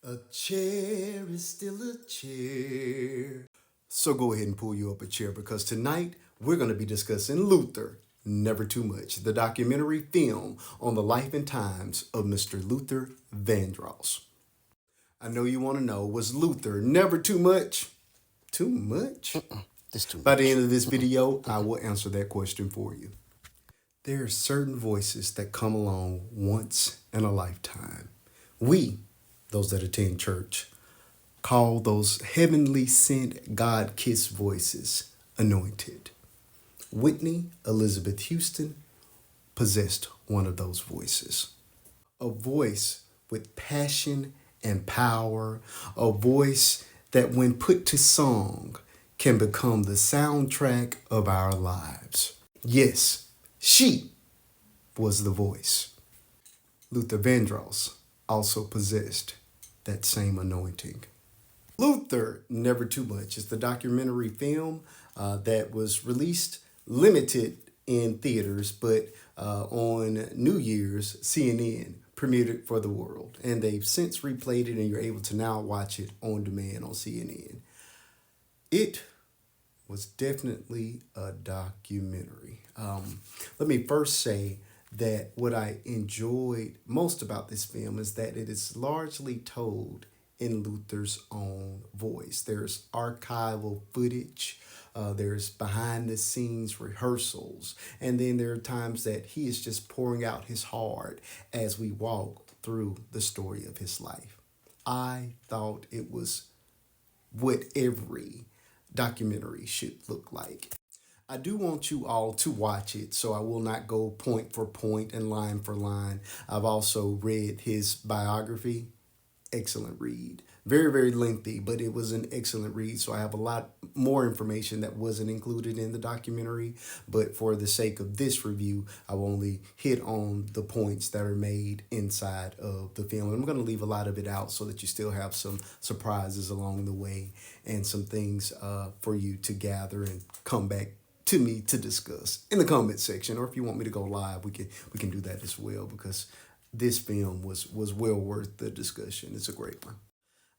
A chair is still a chair. So go ahead and pull you up a chair because tonight we're going to be discussing Luther, Never Too Much, the documentary film on the life and times of Mr. Luther Vandross. I know you want to know, was Luther never too much? Too much? This too By the much. end of this video, I will answer that question for you. There are certain voices that come along once in a lifetime. We, those that attend church, call those heavenly sent God kissed voices anointed. Whitney Elizabeth Houston possessed one of those voices. A voice with passion and power, a voice that, when put to song, can become the soundtrack of our lives. Yes, she was the voice. Luther Vandross also possessed that same anointing. Luther, Never Too Much is the documentary film that was released limited in theaters, but on New Year's, CNN premiered it for the world. And they've since replayed it, and you're able to now watch it on demand on CNN. It was definitely a documentary. Let me first say that what I enjoyed most about this film is that it is largely told in Luther's own voice. There's archival footage, there's behind the scenes rehearsals, and then there are times that he is just pouring out his heart as we walk through the story of his life. I thought it was what every documentary should look like. I do want you all to watch it, so I will not go point for point and line for line. I've also read his biography. Excellent read. Very, very lengthy, but it was an excellent read. So I have a lot more information that wasn't included in the documentary. But for the sake of this review, I will only hit on the points that are made inside of the film. And I'm going to leave a lot of it out so that you still have some surprises along the way and some things for you to gather and come back to me to discuss in the comment section, or if you want me to go live, we can do that as well, because this film was well worth the discussion. It's a great one.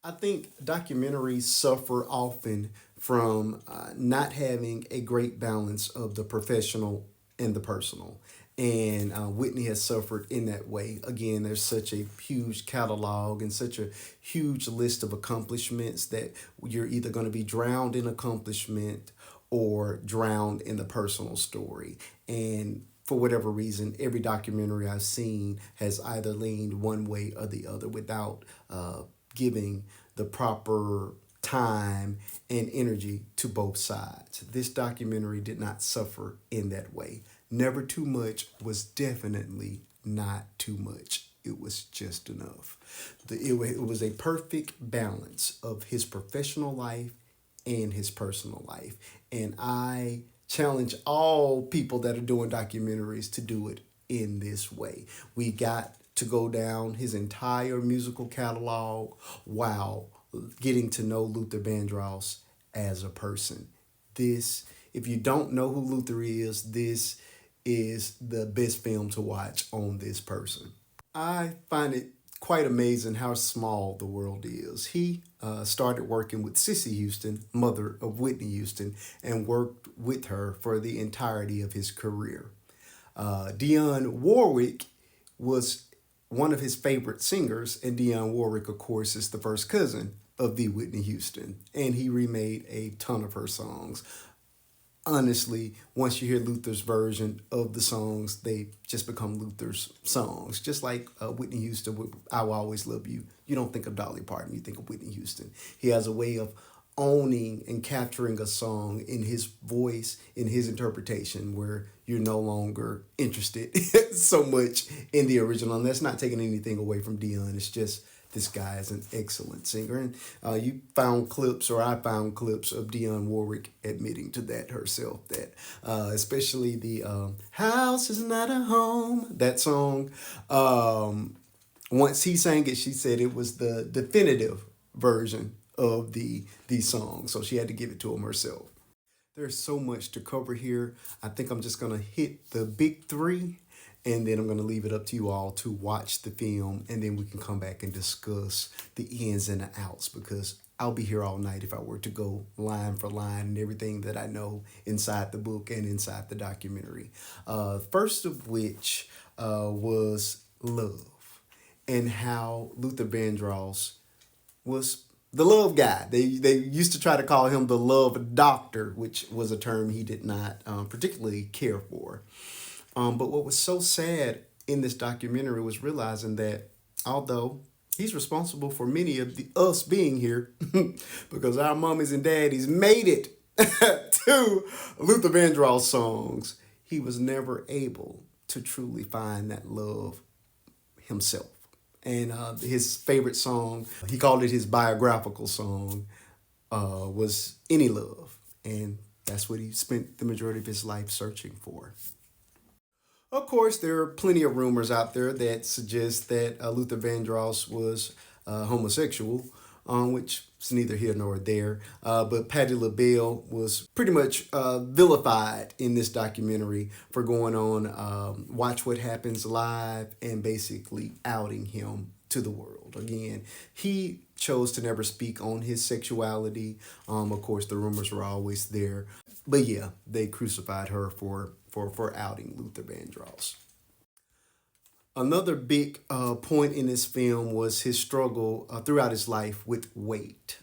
I think documentaries suffer often from not having a great balance of the professional and the personal. And Whitney has suffered in that way. Again, there's such a huge catalog and such a huge list of accomplishments that you're either going to be drowned in accomplishment or drowned in the personal story. And for whatever reason, every documentary I've seen has either leaned one way or the other without giving the proper time and energy to both sides. This documentary did not suffer in that way. Never Too Much was definitely not too much. It was just enough. It was a perfect balance of his professional life and his personal life. And I challenge all people that are doing documentaries to do it in this way. We got to go down his entire musical catalog while getting to know Luther Vandross as a person. This, if you don't know who Luther is, this is the best film to watch on this person. I find it quite amazing how small the world is. He started working with Cissy Houston, mother of Whitney Houston, and worked with her for the entirety of his career. Dionne Warwick was one of his favorite singers, and Dionne Warwick, of course, is the first cousin of the Whitney Houston, and he remade a ton of her songs. Honestly, once you hear Luther's version of the songs, they just become Luther's songs. Just like Whitney Houston with "I Will Always Love You." You don't think of Dolly Parton, you think of Whitney Houston. He has a way of owning and capturing a song in his voice, in his interpretation, where you're no longer interested so much in the original. And that's not taking anything away from Dion. It's just this guy is an excellent singer. And you found clips, or I found clips of Dionne Warwick admitting to that herself, that especially the House is Not a Home, that song. Once he sang it, she said it was the definitive version of the song. So she had to give it to him herself. There's so much to cover here. I think I'm just going to hit the big three And then I'm going to leave it up to you all to watch the film, and then we can come back and discuss the ins and the outs, because I'll be here all night if I were to go line for line and everything that I know inside the book and inside the documentary. First of which was love, and how Luther Vandross was the love guy. They used to try to call him the love doctor, which was a term he did not particularly care for. But what was so sad in this documentary was realizing that although he's responsible for many of us being here, because our mummies and daddies made it to Luther Vandross songs, he was never able to truly find that love himself. And his favorite song, he called it his biographical song, was Any Love. And that's what he spent the majority of his life searching for. Of course, there are plenty of rumors out there that suggest that Luther Vandross was homosexual, which is neither here nor there. But Patti LaBelle was pretty much vilified in this documentary for going on Watch What Happens Live and basically outing him to the world. Again, he chose to never speak on his sexuality. Of course, the rumors were always there. But yeah, they crucified her for outing Luther Vandross. Another big point in this film was his struggle throughout his life with weight,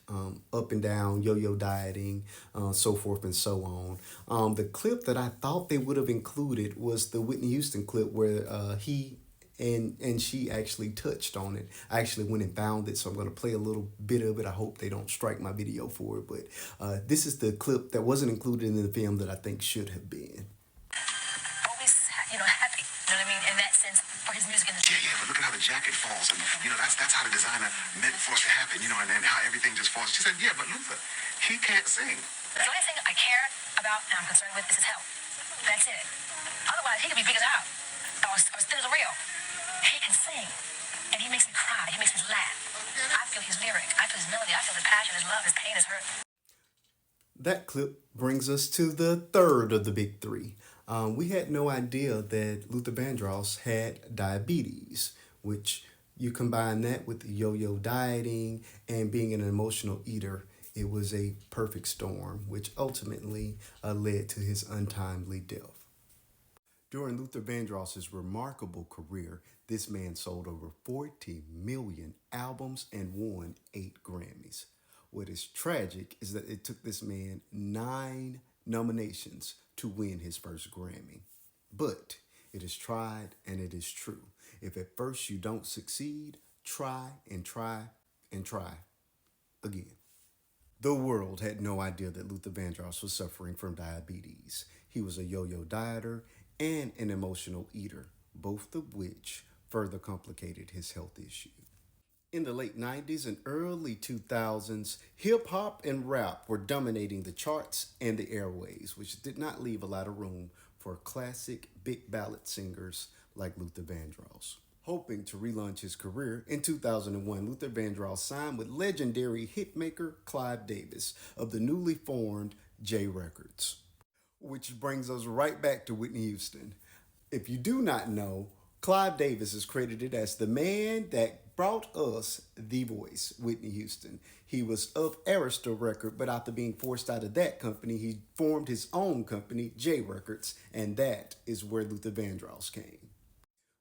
up and down, yo-yo dieting, so forth and so on. The clip that I thought they would have included was the Whitney Houston clip where he and she actually touched on it. I actually went and found it, so I'm going to play a little bit of it. I hope they don't strike my video for it, but this is the clip that wasn't included in the film that I think should have been. Always, happy. You know what I mean? In that sense, for his music industry. Yeah, but look at how the jacket falls, and that's how the designer meant for it to happen. And then how everything just falls. She said, yeah, but Luther, he can't sing. The only thing I care about and I'm concerned with is his health. That's it. Otherwise, he could be big as a house or still as a real. He can sing, and he makes me cry. He makes me laugh. I feel his lyric. I feel his melody. I feel his passion, his love, his pain, his hurt. That clip brings us to the third of the big three. We had no idea that Luther Vandross had diabetes, which you combine that with the yo-yo dieting and being an emotional eater. It was a perfect storm, which ultimately led to his untimely death. During Luther Vandross's remarkable career, this man sold over 40 million albums and won 8 Grammys. What is tragic is that it took this man 9 nominations to win his first Grammy. But it is tried and it is true. If at first you don't succeed, try and try and try again. The world had no idea that Luther Vandross was suffering from diabetes. He was a yo-yo dieter and an emotional eater, both of which further complicated his health issue. In the late 90s and early 2000s, hip-hop and rap were dominating the charts and the airways, which did not leave a lot of room for classic big ballad singers like Luther Vandross. Hoping to relaunch his career, in 2001, Luther Vandross signed with legendary hitmaker Clive Davis of the newly formed J Records. Which brings us right back to Whitney Houston. If you do not know, Clive Davis is credited as the man that brought us the voice, Whitney Houston. He was of Arista Record, but after being forced out of that company, he formed his own company, J Records, and that is where Luther Vandross came.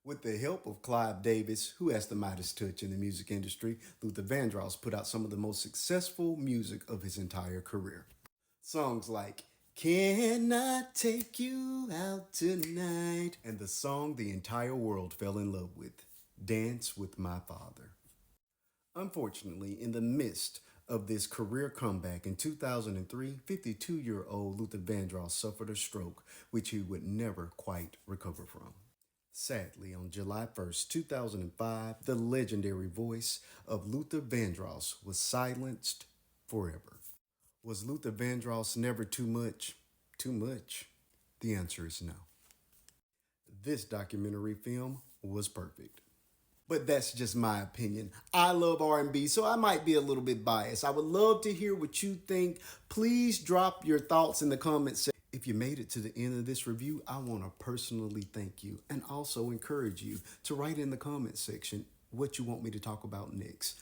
With the help of Clive Davis, who has the Midas touch in the music industry, Luther Vandross put out some of the most successful music of his entire career. Songs like Can I Take You Out Tonight? And the song the entire world fell in love with, Dance with My Father. Unfortunately, in the midst of this career comeback in 2003, 52-year-old Luther Vandross suffered a stroke, which he would never quite recover from. Sadly, on July 1st, 2005, the legendary voice of Luther Vandross was silenced forever. Was Luther Vandross never too much? Too much? The answer is no. This documentary film was perfect. But that's just my opinion. I love R&B, so I might be a little bit biased. I would love to hear what you think. Please drop your thoughts in the comments section. If you made it to the end of this review, I want to personally thank you and also encourage you to write in the comment section what you want me to talk about next.